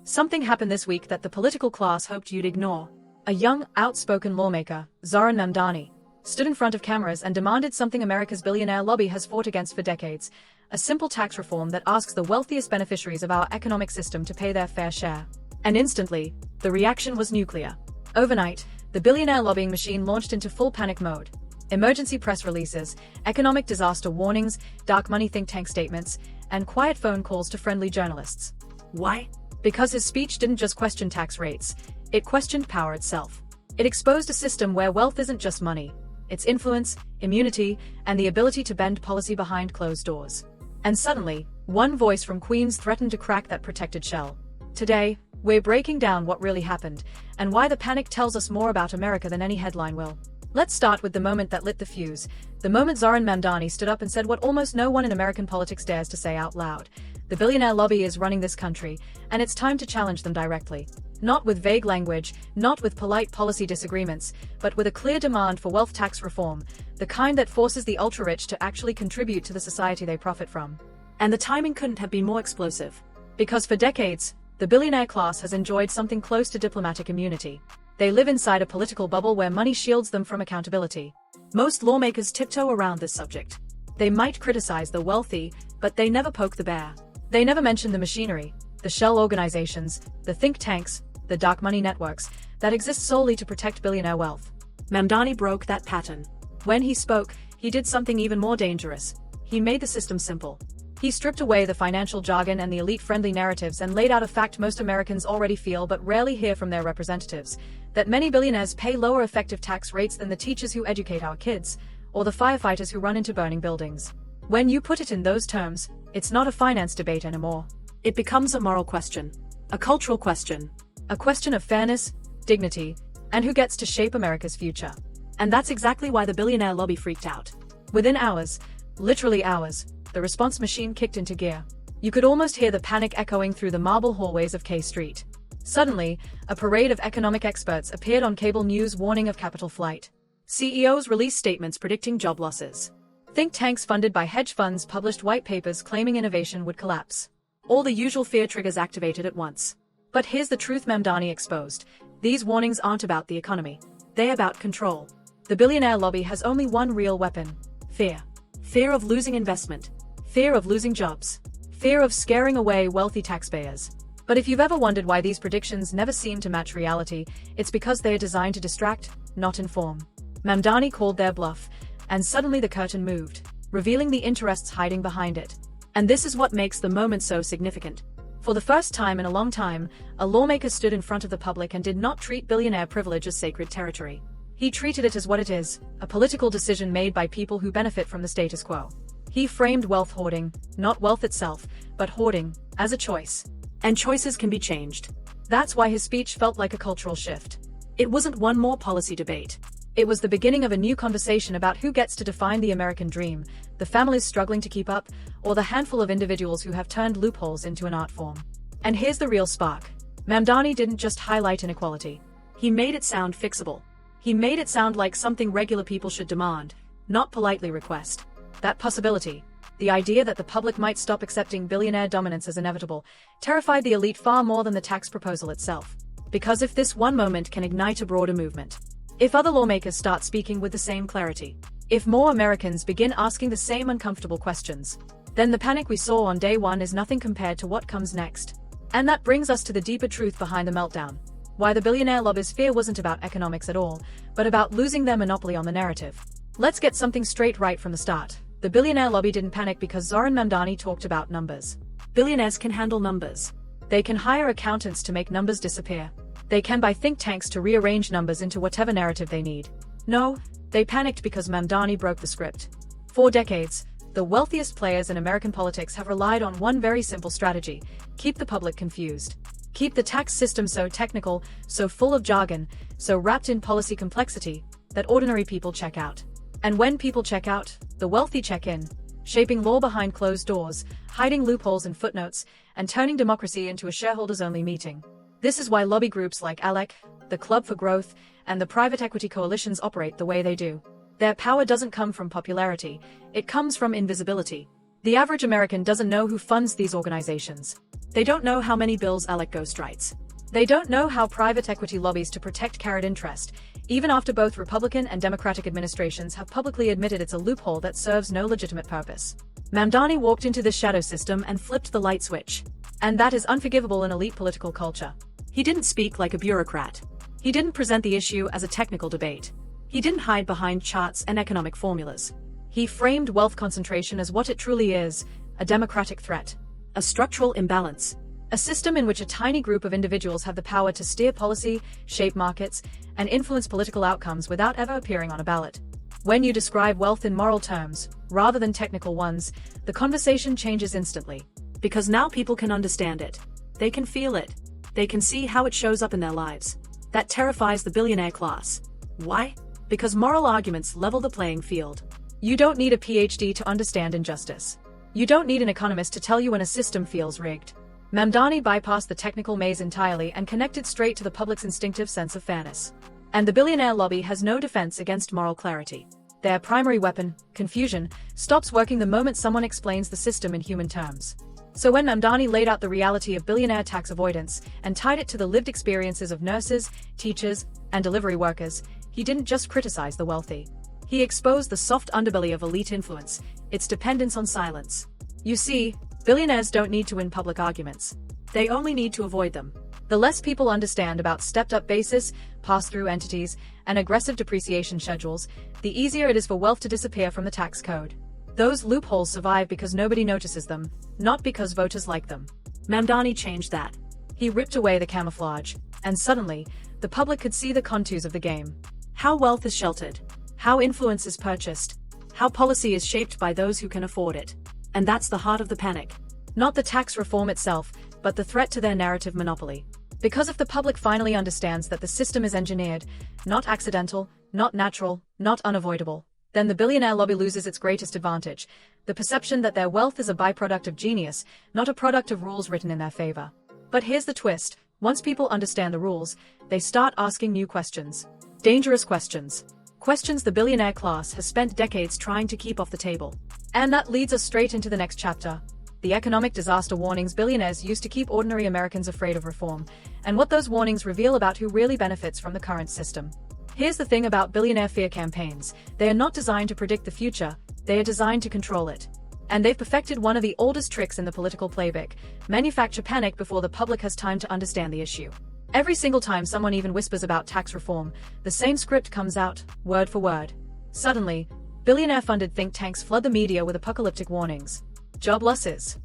Something happened this week that the political class hoped you'd ignore. A young, outspoken lawmaker, Zohran Mamdani, stood in front of cameras and demanded something America's billionaire lobby has fought against for decades: a simple tax reform that asks the wealthiest beneficiaries of our economic system to pay their fair share. And instantly, the reaction was nuclear. Overnight, the billionaire lobbying machine launched into full panic mode. Emergency press releases, economic disaster warnings, dark money think tank statements, and quiet phone calls to friendly journalists. Why? Because his speech didn't just question tax rates, it questioned power itself. It exposed a system where wealth isn't just money, it's influence, immunity, and the ability to bend policy behind closed doors. And suddenly, one voice from Queens threatened to crack that protected shell. Today, we're breaking down what really happened, and why the panic tells us more about America than any headline will. Let's start with the moment that lit the fuse, the moment Zohran Mamdani stood up and said what almost no one in American politics dares to say out loud. The billionaire lobby is running this country, and it's time to challenge them directly. Not with vague language, not with polite policy disagreements, but with a clear demand for wealth tax reform, the kind that forces the ultra-rich to actually contribute to the society they profit from. And the timing couldn't have been more explosive. Because for decades, the billionaire class has enjoyed something close to diplomatic immunity. They live inside a political bubble where money shields them from accountability. Most lawmakers tiptoe around this subject. They might criticize the wealthy, but they never poke the bear. They never mention the machinery, the shell organizations, the think tanks, the dark money networks that exist solely to protect billionaire wealth. Mamdani broke that pattern. When he spoke, he did something even more dangerous. He made the system simple. He stripped away the financial jargon and the elite-friendly narratives and laid out a fact most Americans already feel but rarely hear from their representatives: that many billionaires pay lower effective tax rates than the teachers who educate our kids, or the firefighters who run into burning buildings. When you put it in those terms, it's not a finance debate anymore. It becomes a moral question, a cultural question, a question of fairness, dignity, and who gets to shape America's future. And that's exactly why the billionaire lobby freaked out. Within hours, literally hours, the response machine kicked into gear. You could almost hear the panic echoing through the marble hallways of K Street. Suddenly, a parade of economic experts appeared on cable news warning of capital flight. CEOs released statements predicting job losses. Think tanks funded by hedge funds published white papers claiming innovation would collapse. All the usual fear triggers activated at once. But here's the truth Mamdani exposed: these warnings aren't about the economy. They're about control. The billionaire lobby has only one real weapon: fear. Fear of losing investment. Fear of losing jobs. Fear of scaring away wealthy taxpayers. But if you've ever wondered why these predictions never seem to match reality, it's because they are designed to distract, not inform. Mamdani called their bluff, and suddenly the curtain moved, revealing the interests hiding behind it. And this is what makes the moment so significant. For the first time in a long time, a lawmaker stood in front of the public and did not treat billionaire privilege as sacred territory. He treated it as what it is: a political decision made by people who benefit from the status quo. He framed wealth hoarding, not wealth itself, but hoarding, as a choice. And choices can be changed. That's why his speech felt like a cultural shift. It wasn't one more policy debate. It was the beginning of a new conversation about who gets to define the American dream: the families struggling to keep up, or the handful of individuals who have turned loopholes into an art form. And here's the real spark. Mamdani didn't just highlight inequality. He made it sound fixable. He made it sound like something regular people should demand, not politely request. That possibility, the idea that the public might stop accepting billionaire dominance as inevitable, terrified the elite far more than the tax proposal itself. Because if this one moment can ignite a broader movement, if other lawmakers start speaking with the same clarity, if more Americans begin asking the same uncomfortable questions, then the panic we saw on day one is nothing compared to what comes next. And that brings us to the deeper truth behind the meltdown: why the billionaire lobby's fear wasn't about economics at all, but about losing their monopoly on the narrative. Let's get something straight right from the start. The billionaire lobby didn't panic because Zohran Mamdani talked about numbers. Billionaires can handle numbers. They can hire accountants to make numbers disappear. They can buy think tanks to rearrange numbers into whatever narrative they need. No, they panicked because Mamdani broke the script. For decades, the wealthiest players in American politics have relied on one very simple strategy: keep the public confused. Keep the tax system so technical, so full of jargon, so wrapped in policy complexity, that ordinary people check out. And when people check out, the wealthy check in, shaping law behind closed doors, hiding loopholes in footnotes, and turning democracy into a shareholders-only meeting. This is why lobby groups like ALEC, the Club for Growth, and the private equity coalitions operate the way they do. Their power doesn't come from popularity, it comes from invisibility. The average American doesn't know who funds these organizations. They don't know how many bills elect ghostwrites. They don't know how private equity lobbies to protect carried interest, even after both Republican and Democratic administrations have publicly admitted it's a loophole that serves no legitimate purpose. Mamdani walked into this shadow system and flipped the light switch. And that is unforgivable in elite political culture. He didn't speak like a bureaucrat. He didn't present the issue as a technical debate. He didn't hide behind charts and economic formulas. He framed wealth concentration as what it truly is, a democratic threat, a structural imbalance, a system in which a tiny group of individuals have the power to steer policy, shape markets, and influence political outcomes without ever appearing on a ballot. When you describe wealth in moral terms, rather than technical ones, the conversation changes instantly. Because now people can understand it. They can feel it. They can see how it shows up in their lives. That terrifies the billionaire class. Why? Because moral arguments level the playing field. You don't need a PhD to understand injustice. You don't need an economist to tell you when a system feels rigged. Mamdani bypassed the technical maze entirely and connected straight to the public's instinctive sense of fairness. And the billionaire lobby has no defense against moral clarity. Their primary weapon, confusion, stops working the moment someone explains the system in human terms. So when Mamdani laid out the reality of billionaire tax avoidance and tied it to the lived experiences of nurses, teachers, and delivery workers, he didn't just criticize the wealthy. He exposed the soft underbelly of elite influence, its dependence on silence. You see, billionaires don't need to win public arguments. They only need to avoid them. The less people understand about stepped-up basis, pass-through entities, and aggressive depreciation schedules, the easier it is for wealth to disappear from the tax code. Those loopholes survive because nobody notices them, not because voters like them. Mamdani changed that. He ripped away the camouflage, and suddenly, the public could see the contours of the game. How wealth is sheltered, how influence is purchased, how policy is shaped by those who can afford it. And that's the heart of the panic. Not the tax reform itself, but the threat to their narrative monopoly. Because if the public finally understands that the system is engineered, not accidental, not natural, not unavoidable, then the billionaire lobby loses its greatest advantage, the perception that their wealth is a byproduct of genius, not a product of rules written in their favor. But here's the twist. Once people understand the rules, they start asking new questions. Dangerous questions. Questions the billionaire class has spent decades trying to keep off the table. And that leads us straight into the next chapter. The economic disaster warnings billionaires used to keep ordinary Americans afraid of reform, and what those warnings reveal about who really benefits from the current system. Here's the thing about billionaire fear campaigns. They are not designed to predict the future, they are designed to control it. And they've perfected one of the oldest tricks in the political playbook: manufacture panic before the public has time to understand the issue. Every single time someone even whispers about tax reform, the same script comes out, word for word. Suddenly, billionaire-funded think tanks flood the media with apocalyptic warnings. Job losses.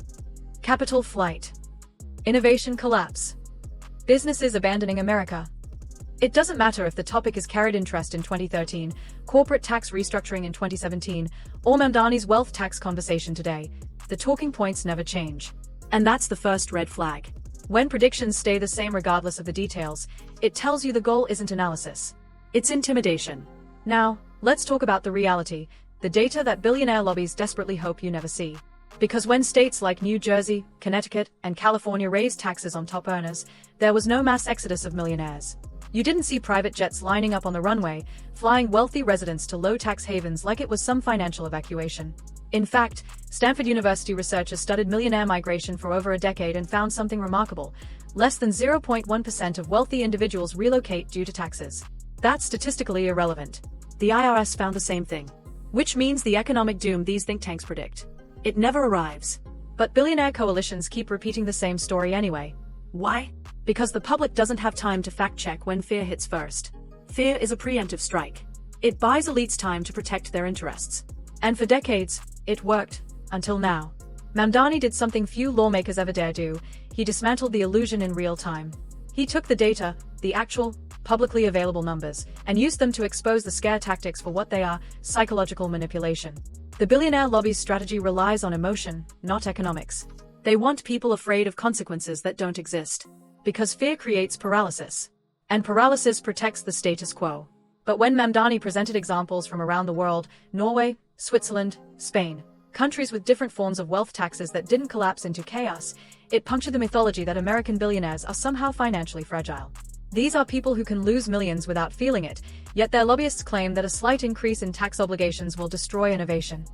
Capital flight. Innovation collapse. Businesses abandoning America. It doesn't matter if the topic is carried interest in 2013, corporate tax restructuring in 2017, or Mamdani's wealth tax conversation today, the talking points never change. And that's the first red flag. When predictions stay the same regardless of the details, it tells you the goal isn't analysis. It's intimidation. Now, let's talk about the reality, the data that billionaire lobbies desperately hope you never see. Because when states like New Jersey, Connecticut, and California raised taxes on top earners, there was no mass exodus of millionaires. You didn't see private jets lining up on the runway, flying wealthy residents to low-tax havens like it was some financial evacuation. In fact, Stanford University researchers studied millionaire migration for over a decade and found something remarkable. Less than 0.1% of wealthy individuals relocate due to taxes. That's statistically irrelevant. The IRS found the same thing. Which means the economic doom these think tanks predict. It never arrives. But billionaire coalitions keep repeating the same story anyway. Why? Because the public doesn't have time to fact-check when fear hits first. Fear is a preemptive strike. It buys elites time to protect their interests. And for decades, it worked, until now. Mamdani did something few lawmakers ever dare do. He dismantled the illusion in real time. He took the data, the actual, publicly available numbers, and used them to expose the scare tactics for what they are: psychological manipulation. The billionaire lobby's strategy relies on emotion, not economics. They want people afraid of consequences that don't exist. Because fear creates paralysis. And paralysis protects the status quo. But when Mamdani presented examples from around the world, Norway, Switzerland, Spain, countries with different forms of wealth taxes that didn't collapse into chaos, it punctured the mythology that American billionaires are somehow financially fragile. These are people who can lose millions without feeling it, yet their lobbyists claim that a slight increase in tax obligations will destroy innovation.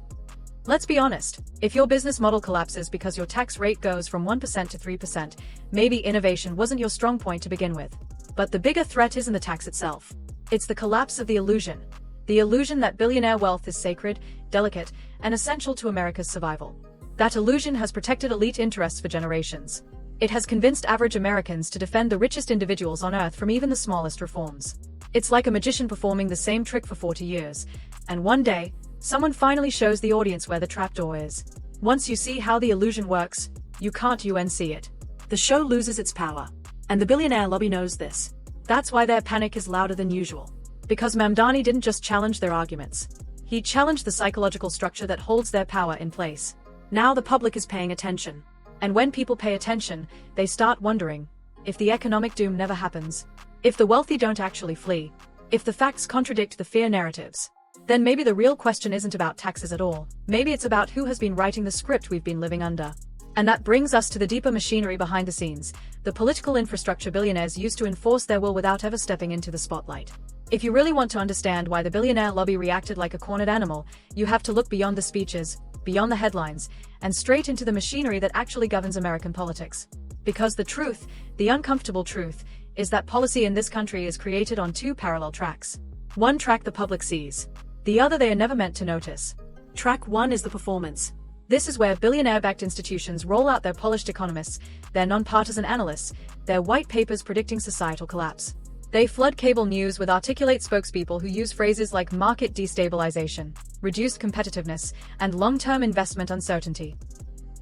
Let's be honest, if your business model collapses because your tax rate goes from 1% to 3%, maybe innovation wasn't your strong point to begin with. But the bigger threat isn't the tax itself. It's the collapse of the illusion. The illusion that billionaire wealth is sacred, delicate, and essential to America's survival. That illusion has protected elite interests for generations. It has convinced average Americans to defend the richest individuals on earth from even the smallest reforms. It's like a magician performing the same trick for 40 years. And one day, someone finally shows the audience where the trapdoor is. Once you see how the illusion works, you can't unsee it. The show loses its power. And the billionaire lobby knows this. That's why their panic is louder than usual. Because Mamdani didn't just challenge their arguments. He challenged the psychological structure that holds their power in place. Now the public is paying attention. And when people pay attention, they start wondering, if the economic doom never happens, if the wealthy don't actually flee, if the facts contradict the fear narratives, then maybe the real question isn't about taxes at all. Maybe it's about who has been writing the script we've been living under. And that brings us to the deeper machinery behind the scenes, the political infrastructure billionaires use to enforce their will without ever stepping into the spotlight. If you really want to understand why the billionaire lobby reacted like a cornered animal, you have to look beyond the speeches, beyond the headlines, and straight into the machinery that actually governs American politics. Because the truth, the uncomfortable truth, is that policy in this country is created on two parallel tracks. One track the public sees. The other they are never meant to notice. Track one is the performance. This is where billionaire-backed institutions roll out their polished economists, their nonpartisan analysts, their white papers predicting societal collapse. They flood cable news with articulate spokespeople who use phrases like market destabilization, reduced competitiveness, and long-term investment uncertainty.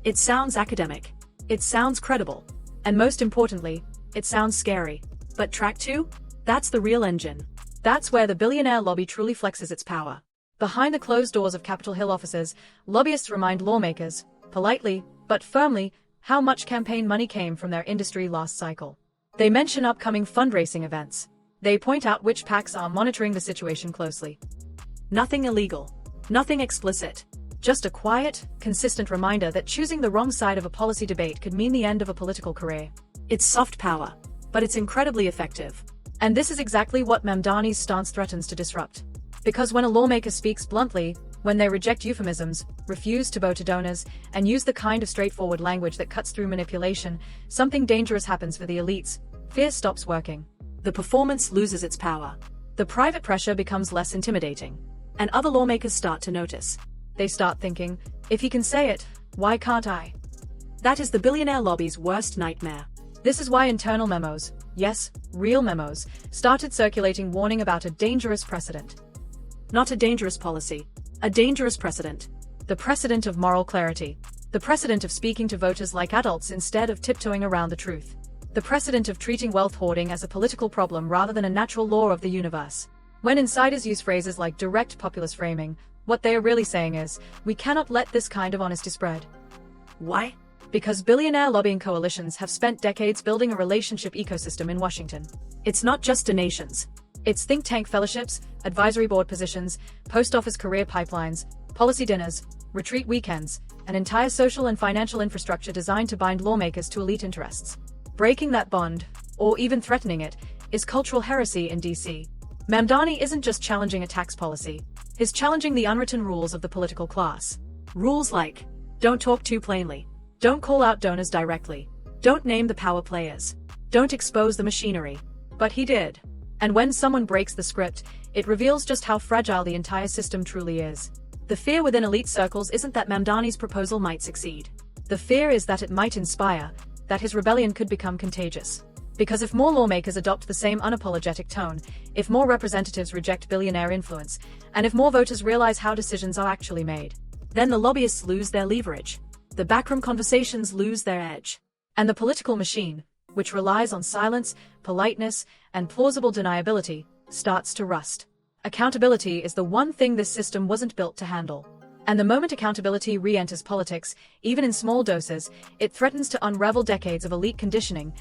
It sounds academic. It sounds credible. And most importantly, it sounds scary. But track two? That's the real engine. That's where the billionaire lobby truly flexes its power. Behind the closed doors of Capitol Hill offices, lobbyists remind lawmakers, politely, but firmly, how much campaign money came from their industry last cycle. They mention upcoming fundraising events. They point out which PACs are monitoring the situation closely. Nothing illegal. Nothing explicit. Just a quiet, consistent reminder that choosing the wrong side of a policy debate could mean the end of a political career. It's soft power, but it's incredibly effective. And this is exactly what Mamdani's stance threatens to disrupt. Because when a lawmaker speaks bluntly, when they reject euphemisms, refuse to bow to donors, and use the kind of straightforward language that cuts through manipulation, something dangerous happens for the elites. Fear stops working. The performance loses its power. The private pressure becomes less intimidating. And other lawmakers start to notice. They start thinking, if he can say it, why can't I? That is the billionaire lobby's worst nightmare. This is why internal memos, yes, real memos, started circulating warning about a dangerous precedent. Not a dangerous policy, a dangerous precedent. The precedent of moral clarity. The precedent of speaking to voters like adults instead of tiptoeing around the truth. The precedent of treating wealth hoarding as a political problem rather than a natural law of the universe. When insiders use phrases like direct populist framing, what they are really saying is, we cannot let this kind of honesty spread. Why? Because billionaire lobbying coalitions have spent decades building a relationship ecosystem in Washington. It's not just donations. It's think tank fellowships, advisory board positions, post office career pipelines, policy dinners, retreat weekends, an entire social and financial infrastructure designed to bind lawmakers to elite interests. Breaking that bond, or even threatening it, is cultural heresy in DC. Mamdani isn't just challenging a tax policy. He's challenging the unwritten rules of the political class. Rules like, don't talk too plainly. Don't call out donors directly. Don't name the power players. Don't expose the machinery. But he did. And when someone breaks the script, it reveals just how fragile the entire system truly is. The fear within elite circles isn't that Mamdani's proposal might succeed. The fear is that it might inspire, that his rebellion could become contagious. Because if more lawmakers adopt the same unapologetic tone, if more representatives reject billionaire influence, and if more voters realize how decisions are actually made, then the lobbyists lose their leverage. The backroom conversations lose their edge. And the political machine, which relies on silence, politeness, and plausible deniability, starts to rust. Accountability is the one thing this system wasn't built to handle. And the moment accountability re-enters politics, even in small doses, it threatens to unravel decades of elite conditioning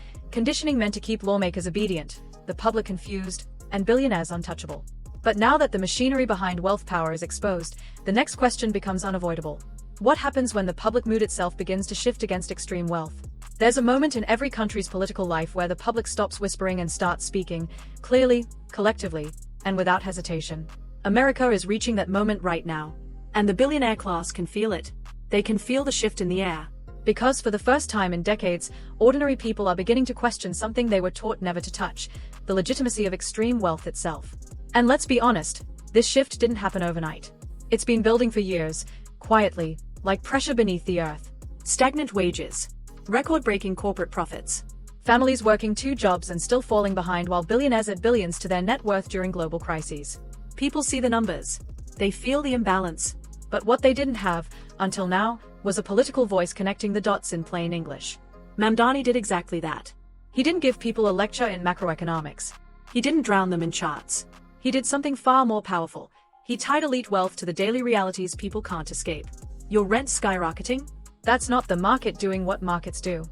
meant to keep lawmakers obedient, the public confused, and billionaires untouchable. But now that the machinery behind wealth power is exposed, the next question becomes unavoidable. What happens when the public mood itself begins to shift against extreme wealth? There's a moment in every country's political life where the public stops whispering and starts speaking, clearly, collectively, and without hesitation. America is reaching that moment right now. And the billionaire class can feel it. They can feel the shift in the air. Because for the first time in decades, ordinary people are beginning to question something they were taught never to touch: the legitimacy of extreme wealth itself. And let's be honest, this shift didn't happen overnight. It's been building for years, quietly, like pressure beneath the earth. Stagnant wages. Record-breaking corporate profits. Families working 2 jobs and still falling behind, while billionaires add billions to their net worth during global crises. People see the numbers. They feel the imbalance. But what they didn't have, until now, was a political voice connecting the dots in plain English. Mamdani did exactly that. He didn't give people a lecture in macroeconomics. He didn't drown them in charts. He did something far more powerful. He tied elite wealth to the daily realities people can't escape. Your rent skyrocketing? That's not the market doing what markets do.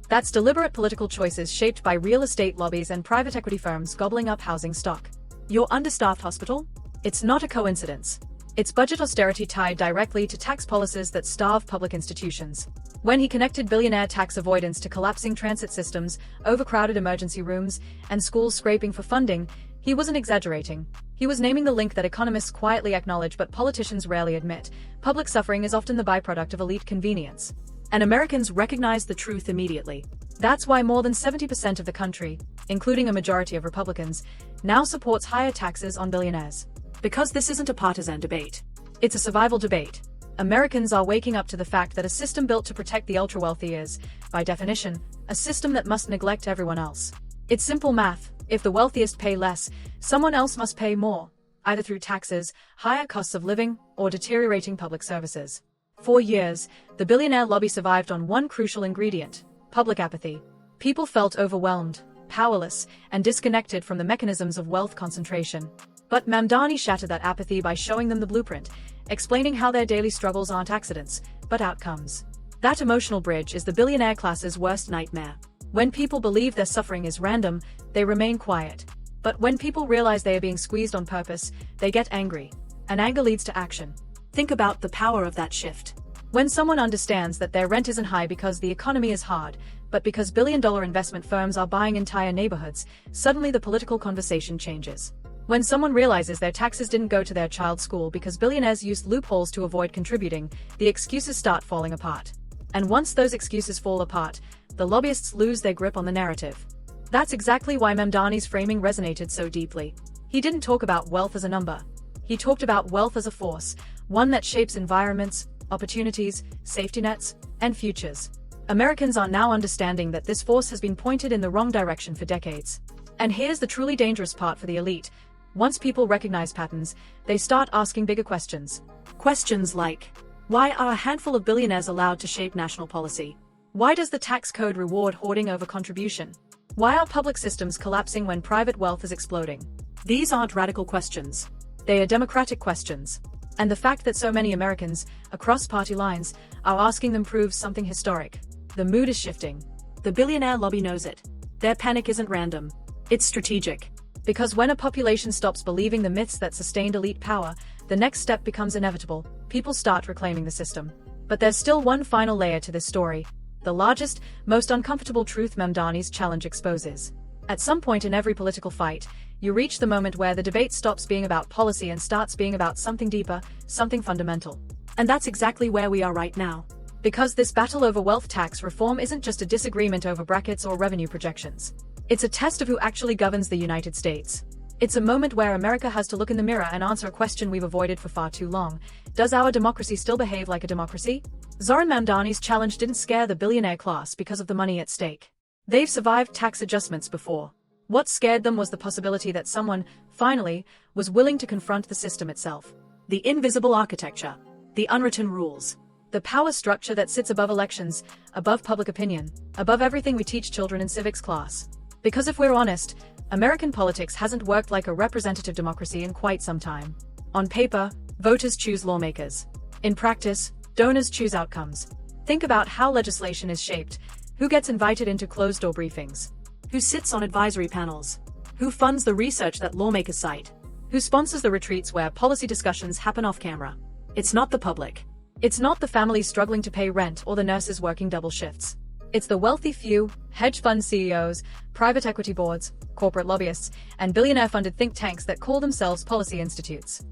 That's deliberate political choices shaped by real estate lobbies and private equity firms gobbling up housing stock. Your understaffed hospital? It's not a coincidence. It's budget austerity tied directly to tax policies that starve public institutions. When he connected billionaire tax avoidance to collapsing transit systems, overcrowded emergency rooms, and schools scraping for funding, he wasn't exaggerating. He was naming the link that economists quietly acknowledge but politicians rarely admit: public suffering is often the byproduct of elite convenience. And Americans recognized the truth immediately. That's why more than 70% of the country, including a majority of Republicans, now supports higher taxes on billionaires. Because this isn't a partisan debate. It's a survival debate. Americans are waking up to the fact that a system built to protect the ultra-wealthy is, by definition, a system that must neglect everyone else. It's simple math. If the wealthiest pay less, someone else must pay more, either through taxes, higher costs of living, or deteriorating public services. For years, the billionaire lobby survived on one crucial ingredient: public apathy. People felt overwhelmed, powerless, and disconnected from the mechanisms of wealth concentration. But Mamdani shattered that apathy by showing them the blueprint, explaining how their daily struggles aren't accidents, but outcomes. That emotional bridge is the billionaire class's worst nightmare. When people believe their suffering is random, they remain quiet. But when people realize they are being squeezed on purpose, they get angry. And anger leads to action. Think about the power of that shift. When someone understands that their rent isn't high because the economy is hard, but because billion-dollar investment firms are buying entire neighborhoods, suddenly the political conversation changes. When someone realizes their taxes didn't go to their child's school because billionaires used loopholes to avoid contributing, the excuses start falling apart. And once those excuses fall apart, the lobbyists lose their grip on the narrative. That's exactly why Mamdani's framing resonated so deeply. He didn't talk about wealth as a number. He talked about wealth as a force, one that shapes environments, opportunities, safety nets, and futures. Americans are now understanding that this force has been pointed in the wrong direction for decades. And here's the truly dangerous part for the elite. Once people recognize patterns, they start asking bigger questions. Questions like, why are a handful of billionaires allowed to shape national policy? Why does the tax code reward hoarding over contribution? Why are public systems collapsing when private wealth is exploding? These aren't radical questions. They are democratic questions. And the fact that so many Americans, across party lines, are asking them proves something historic. The mood is shifting. The billionaire lobby knows it. Their panic isn't random. It's strategic. Because when a population stops believing the myths that sustained elite power, the next step becomes inevitable. People start reclaiming the system. But there's still one final layer to this story. The largest, most uncomfortable truth Mamdani's challenge exposes. At some point in every political fight, you reach the moment where the debate stops being about policy and starts being about something deeper, something fundamental. And that's exactly where we are right now. Because this battle over wealth tax reform isn't just a disagreement over brackets or revenue projections. It's a test of who actually governs the United States. It's a moment where America has to look in the mirror and answer a question we've avoided for far too long. Does our democracy still behave like a democracy? Zohran Mamdani's challenge didn't scare the billionaire class because of the money at stake. They've survived tax adjustments before. What scared them was the possibility that someone, finally, was willing to confront the system itself. The invisible architecture. The unwritten rules. The power structure that sits above elections, above public opinion, above everything we teach children in civics class. Because if we're honest, American politics hasn't worked like a representative democracy in quite some time. On paper, voters choose lawmakers. In practice, donors choose outcomes. Think about how legislation is shaped. Who gets invited into closed-door briefings? Who sits on advisory panels? Who funds the research that lawmakers cite? Who sponsors the retreats where policy discussions happen off-camera? It's not the public. It's not the families struggling to pay rent or the nurses working double shifts. It's the wealthy few, hedge fund CEOs, private equity boards, corporate lobbyists, and billionaire-funded think tanks that call themselves policy institutes.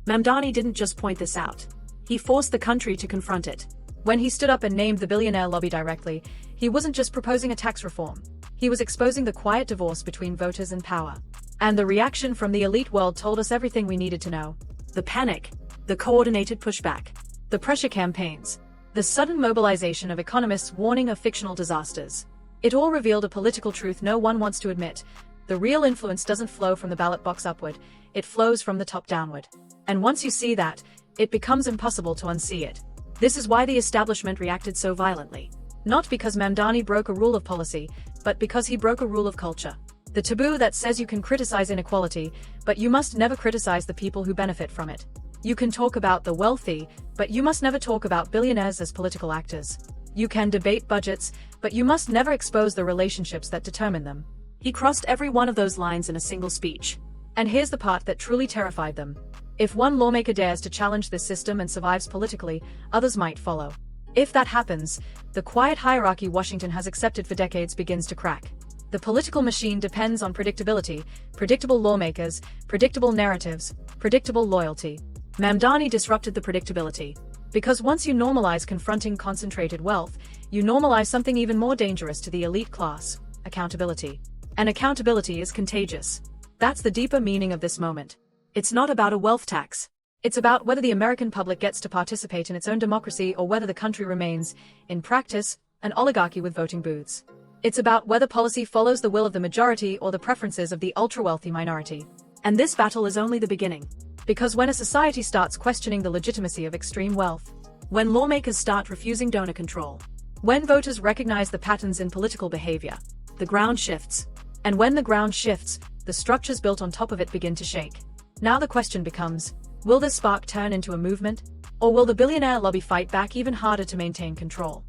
Mamdani didn't just point this out. He forced the country to confront it. When he stood up and named the billionaire lobby directly, he wasn't just proposing a tax reform. He was exposing the quiet divorce between voters and power. And the reaction from the elite world told us everything we needed to know. The panic, the coordinated pushback, The pressure campaigns, the sudden mobilization of economists warning of fictional disasters. It all revealed a political truth no one wants to admit. The real influence doesn't flow from the ballot box upward, it flows from the top downward. And once you see that, it becomes impossible to unsee it. This is why the establishment reacted so violently. Not because Mamdani broke a rule of policy, but because he broke a rule of culture. The taboo that says you can criticize inequality, but you must never criticize the people who benefit from it. You can talk about the wealthy, but you must never talk about billionaires as political actors. You can debate budgets, but you must never expose the relationships that determine them. He crossed every one of those lines in a single speech. And here's the part that truly terrified them. If one lawmaker dares to challenge this system and survives politically, others might follow. If that happens, the quiet hierarchy Washington has accepted for decades begins to crack. The political machine depends on predictability, predictable lawmakers, predictable narratives, predictable loyalty. Mamdani disrupted the predictability. Because once you normalize confronting concentrated wealth, you normalize something even more dangerous to the elite class: accountability. And accountability is contagious. That's the deeper meaning of this moment. It's not about a wealth tax. It's about whether the American public gets to participate in its own democracy or whether the country remains, in practice, an oligarchy with voting booths. It's about whether policy follows the will of the majority or the preferences of the ultra-wealthy minority. And this battle is only the beginning. Because when a society starts questioning the legitimacy of extreme wealth, when lawmakers start refusing donor control, when voters recognize the patterns in political behavior, the ground shifts. And when the ground shifts, the structures built on top of it begin to shake. Now the question becomes, will this spark turn into a movement? Or will the billionaire lobby fight back even harder to maintain control?